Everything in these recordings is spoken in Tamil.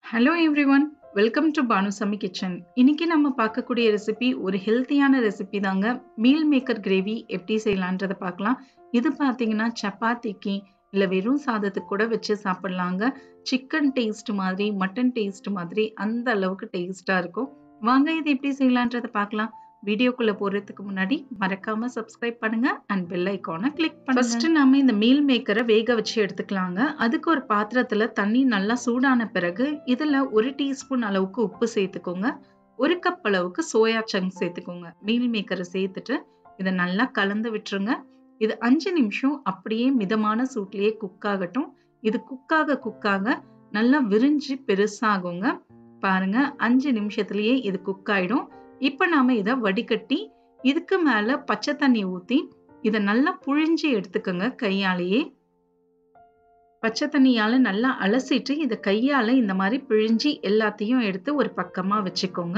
Hello everyone, welcome to Banu Sami Kitchen. இன்னைக்கு நம்ம பார்க்கக்கூடிய ரெசிபி ஒரு ஹெல்த்தியான ரெசிபி தாங்க. மீல் மேக்கர் கிரேவி எப்படி செய்யலான்றதை பார்க்கலாம். இது பார்த்தீங்கன்னா சப்பாத்திக்கு இல்லை வெறும் சாதத்துக்கு கூட வச்சு சாப்பிடலாங்க. சிக்கன் டேஸ்ட் மாதிரி மட்டன் டேஸ்ட் மாதிரி அந்த அளவுக்கு டேஸ்டா இருக்கும். வாங்க இது எப்படி செய்யலான்றதை பார்க்கலாம். வீடியோக்குள்ள போறதுக்கு முன்னாடி மறக்காம சப்ஸ்கிரைப் பண்ணுங்க அண்ட் பெல் ஐகானை கிளிக் பண்ணுங்க. ஃபர்ஸ்ட் நாம இந்த மீல் மேக்கரை வேக வச்சு எடுத்துக்கலாங்க. அதுக்கு ஒரு பாத்திரத்துல தண்ணி நல்லா சூடான பிறகு இதுல 1 டீஸ்பூன் அளவுக்கு உப்பு சேர்த்துக்கோங்க. 1 கப் அளவுக்கு சோயா சங்க் சேர்த்துக்கோங்க. மீல் மேக்கரை சேர்த்துட்டு இதை நல்லா கலந்து விட்டுருங்க. இது 5 நிமிஷம் அப்படியே மிதமான சூட்லயே குக் ஆகட்டும். இது குக்காக நல்லா விரிஞ்சு பெருசாகுங்க. பாருங்க 5 நிமிஷத்துலயே இது குக் ஆயிடும். இப்ப நாம இதை வடிகட்டி இதுக்கு மேல பச்சை தண்ணி ஊத்தி இதை நல்லா புழிஞ்சு எடுத்துக்கோங்க. கையாலேயே பச்சை தண்ணியால நல்லா அலசிட்டு இதை கையால இந்த மாதிரி பிழிஞ்சி எல்லாத்தையும் எடுத்து ஒரு பக்கமா வச்சுக்கோங்க.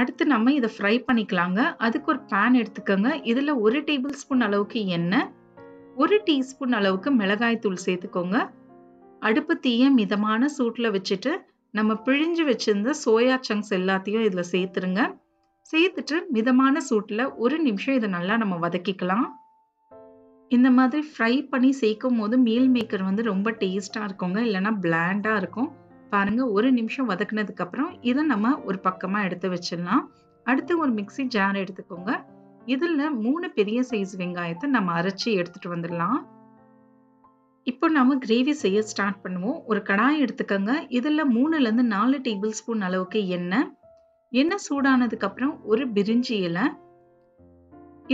அடுத்து நம்ம இதை ஃப்ரை பண்ணிக்கலாங்க. அதுக்கு ஒரு பேன் எடுத்துக்கோங்க. இதுல 1 டேபிள் ஸ்பூன் அளவுக்கு எண்ணெய், 1 டீஸ்பூன் அளவுக்கு மிளகாய் தூள் சேர்த்துக்கோங்க. அடுப்பு தீய மிதமான சூட்ல வச்சுட்டு நம்ம பிழிஞ்சு வச்சிருந்த சோயா சங்க்ஸ் எல்லாத்தையும் இதுல சேர்த்துருங்க. சேர்த்துட்டு மிதமான சூட்ல 1 நிமிஷம் இதை நல்லா நம்ம வதக்கிக்கலாம். இந்த மாதிரி ஃப்ரை பண்ணி சேர்க்கும் போது மீல் மேக்கர் ரொம்ப டேஸ்டா இருக்குங்க. இல்லைன்னா பிளாண்டா இருக்கும். பாருங்க 1 நிமிஷம் வதக்குனதுக்கு அப்புறம் இதை நம்ம ஒரு பக்கமா எடுத்து வச்சிடலாம். அடுத்து ஒரு மிக்ஸி ஜார் எடுத்துக்கோங்க. இதுல 3 பெரிய சைஸ் வெங்காயத்தை நம்ம அரைச்சி எடுத்துட்டு வந்துடலாம். இப்போ நாம கிரேவி செய்ய ஸ்டார்ட் பண்ணுவோம். ஒரு கடாய் எடுத்துக்கோங்க. இதுல 3ல இருந்து 4 டேபிள் ஸ்பூன் அளவுக்கு எண்ணெய் சூடானதுக்கு அப்புறம் ஒரு பிரிஞ்சி இலை,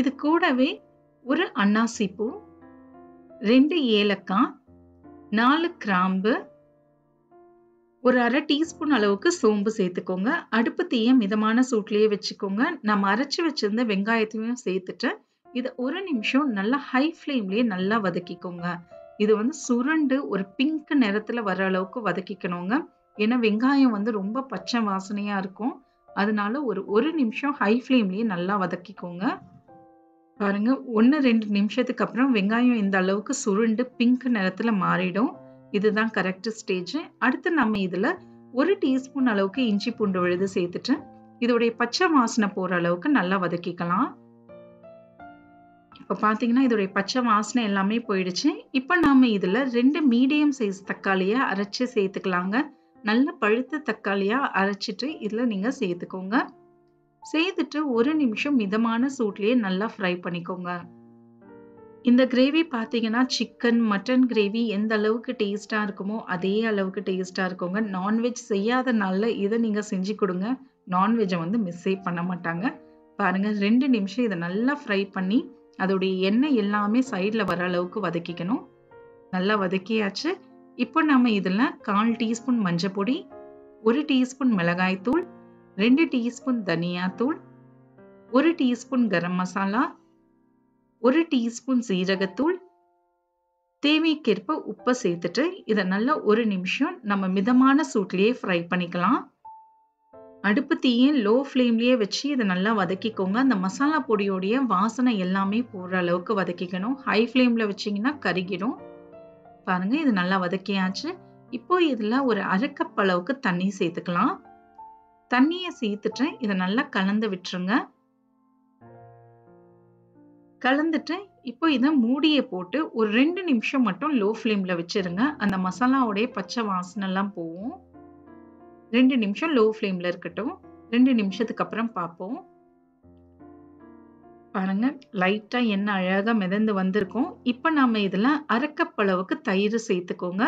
இது கூடவே ஒரு அன்னாசி பூ, 2 ஏலக்காய், 4 கிராம்பு, ஒரு அரை டீஸ்பூன் அளவுக்கு சோம்பு சேர்த்துக்கோங்க. அடுப்பு தீய மிதமான சூட்லயே வச்சுக்கோங்க. நம்ம அரைச்சு வச்சிருந்த வெங்காயத்தையும் சேர்த்துட்டு இதை 1 நிமிஷம் நல்லா ஹை ஃப்ளேம்லயே நல்லா வதக்கிக்கோங்க. இது சுருண்டு ஒரு பிங்க் நிறத்துல வர அளவுக்கு வதக்கிக்கணுங்க. ஏன்னா வெங்காயம் ரொம்ப பச்சை வாசனையா இருக்கும். அதனால ஒரு நிமிஷம் ஹை ஃப்ளேம்லயே நல்லா வதக்கிக்கோங்க. பாருங்க 1-2 நிமிஷத்துக்கு அப்புறம் வெங்காயம் இந்த அளவுக்கு சுருண்டு பிங்க் நிறத்துல மாறிடும். இதுதான் கரெக்ட் ஸ்டேஜ். அடுத்து நம்ம இதுல 1 டீஸ்பூன் அளவுக்கு இஞ்சி பூண்டு விழுது சேர்த்துட்டு இதோடைய பச்சை வாசனை போற அளவுக்கு நல்லா வதக்கிக்கலாம். இப்ப பாத்தீங்கன்னா இதோடைய பச்சை வாசனை எல்லாமே போயிடுச்சு. இப்ப நாம இதுல 2 மீடியம் சைஸ் தக்காளிய அரைச்சு சேர்த்துக்கலாங்க. நல்ல பழுத்த தக்காளியா அரைச்சிட்டு இதுல நீங்க சேர்த்துக்கோங்க. சேர்த்துட்டு 1 நிமிஷம் மிதமான சூட்லயே நல்லா ஃப்ரை பண்ணிக்கோங்க. இந்த கிரேவி பாத்தீங்கன்னா சிக்கன் மட்டன் கிரேவி எந்த அளவுக்கு டேஸ்டா இருக்குமோ அதே அளவுக்கு டேஸ்டா இருக்குங்க. நான்வெஜ் செய்யாத நாள்ல இதை நீங்க செஞ்சு கொடுங்க. நான்வெஜ்ஜை மிஸ்ஸே பண்ண மாட்டாங்க. பாருங்க 2 நிமிஷம் இதை நல்லா ஃப்ரை பண்ணி அதோடைய எண்ணெய் எல்லாமே சைட்ல வர அளவுக்கு வதக்கிக்கணும். நல்லா வதக்கியாச்சு. இப்போ நம்ம இதுல 1/4 டீஸ்பூன் மஞ்சள் பொடி, 1 டீஸ்பூன் மிளகாய் தூள், 2 டீஸ்பூன் தனியா தூள், 1 டீஸ்பூன் கரம் மசாலா, 1 டீஸ்பூன் சீரகத்தூள், தேவைக்கேற்ப உப்பை சேர்த்துட்டு இதை நல்லா 1 நிமிஷம் நம்ம மிதமான சூட்லயே ஃப்ரை பண்ணிக்கலாம். அடுப்பு தீய லோ ஃப்ளேம்லயே வச்சு இதை நல்லா வதக்கிக்கோங்க. அந்த மசாலா பொடியோடைய வாசனை எல்லாமே போற அளவுக்கு வதக்கிக்கணும். ஹை ஃப்ளேம்ல வச்சீங்கன்னா கருகிடும். பாருங்க இது நல்லா வதக்கியாச்சு. இப்போ இதுல ஒரு அரை கப் அளவுக்கு தண்ணி சேர்த்துக்கலாம். தண்ணியை சேர்த்துட்டு இதை நல்லா கலந்து விட்டுருங்க. கலந்துட்டு இப்போ இதை மூடியை போட்டு ஒரு 2 நிமிஷம் மட்டும் லோ ஃப்ளேம்ல வச்சிருங்க. அந்த மசாலாவுடைய பச்சை வாசனை எல்லாம் போகும். 2 நிமிஷம் லோ ஃப்ளேம்ல இருக்கட்டும். 2 நிமிஷத்துக்கு அப்புறம் பார்ப்போம். பாருங்க லைட்டா எண்ணெய் அழகா மிதந்து வந்திருக்கும். இப்ப நாம இதுல அரை கப் அளவுக்கு தயிர் சேர்த்துக்கோங்க.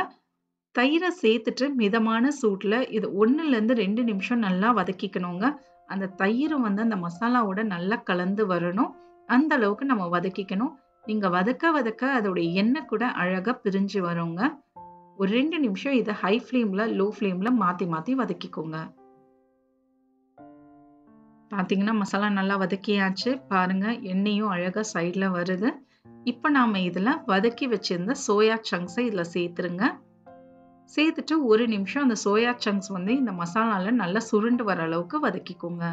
தயிரை சேர்த்துட்டு மிதமான சூட்ல இது 1ல இருந்து 2 நிமிஷம் நல்லா வதக்கிக்கணுங்க. அந்த தயிர் அந்த மசாலாவோட நல்லா கலந்து வரணும். அந்த அளவுக்கு நம்ம வதக்கிக்கணும். நீங்க வதக்க அதோட எண்ணெய் கூட அழகா பிரிஞ்சு வருங்க. ஒரு 2 நிமிஷம் இதை ஹை ஃப்ளேம்ல லோ ஃப்ளேம்ல மாத்தி வதக்கிக்கோங்க. பாத்தீங்கன்னா மசாலா நல்லா வதக்கியாச்சு. பாருங்க எண்ணெயும் அழகா சைட்ல வருது. இப்ப நாம இதுல வதக்கி வச்சிருந்த சோயா சங்க்ஸை இதுல சேர்த்துருங்க. சேர்த்துட்டு 1 நிமிஷம் அந்த சோயா சங்க்ஸ் இந்த மசாலால நல்லா சுருண்டு வர அளவுக்கு வதக்கிக்கோங்க.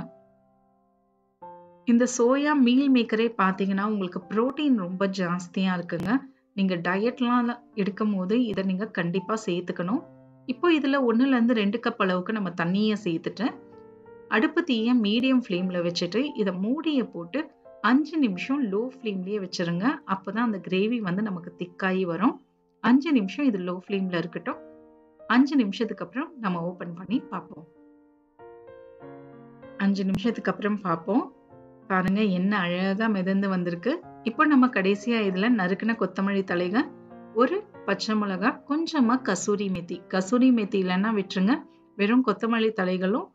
இந்த சோயா மீல் மேக்கரே பாத்தீங்கன்னா உங்களுக்கு புரோட்டீன் ரொம்ப ஜாஸ்தியா இருக்குங்க. நீங்க டயட்லாம் எடுக்கும்போது இதை நீங்க கண்டிப்பா சேர்த்துக்கணும். இப்போ இதுல 1லேருந்து 2 கப் அளவுக்கு நம்ம தண்ணிய சேர்த்துட்டு, அடுப்பு தீய மீடியம் ஃப்ளேம்ல வச்சுட்டு, இத மூடிய போட்டு 5 நிமிஷம் லோ ஃப்ளேம்லயே வச்சுருங்க. அப்பதான் அந்த கிரேவி வந்து நமக்கு திக்காயி வரும். 5 நிமிஷம் இது லோ ஃப்ளேம்ல இருக்கட்டும். 5 நிமிஷத்துக்கு அப்புறம் நம்ம ஓப்பன் பண்ணி பார்ப்போம். 5 நிமிஷத்துக்கு அப்புறம் பார்ப்போம். பாருங்க எண்ணெய் அழகா மிதந்து வந்திருக்கு. இப்போ நம்ம கடைசியா இதுல நறுக்குன கொத்தமல்லி தழைக, ஒரு பச்சை மிளகா, கொஞ்சமா கசூரி மேத்தி. கசூரி மேத்தி இல்லைன்னா விட்டுருங்க. வெறும் கொத்தமல்லி தழைகளும்,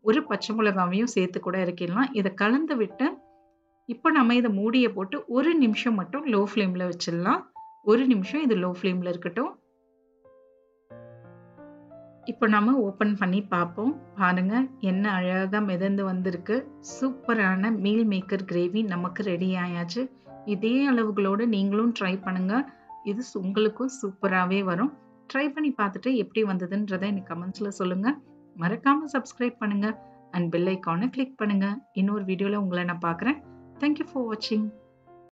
ஒரு பச்சை மிளகாவையும் சேர்த்து கூட இறக்கிடலாம். இத கலந்து விட்டு, இப்போ நம்ம இத மூடிய போட்டு 1 நிமிஷம் மட்டும் லோ ஃப்ளேம்ல வச்சிடலாம். 1 நிமிஷம் இது லோ ஃப்ளேம்ல இருக்கட்டும். இப்போ நம்ம ஓப்பன் பண்ணி பார்ப்போம். பாருங்க எண்ணெய் அழகா மிதந்து வந்திருக்கு. சூப்பரான மீல் மேக்கர் கிரேவி நமக்கு ரெடி ஆயாச்சு. இதே அளவுகளோட நீங்களும் ட்ரை பண்ணுங்க. இது உங்களுக்கும் சூப்பராவே வரும். ட்ரை பண்ணி பார்த்துட்டு எப்படி வந்ததுன்றத எனக்கு கமெண்ட்ஸ்ல சொல்லுங்க. மறக்காம சப்ஸ்கிரைப் பண்ணுங்க அண்ட் பெல் ஐகானை கிளிக் பண்ணுங்க. இன்னொரு வீடியோல உங்களை நான் பார்க்குறேன். Thank you for watching.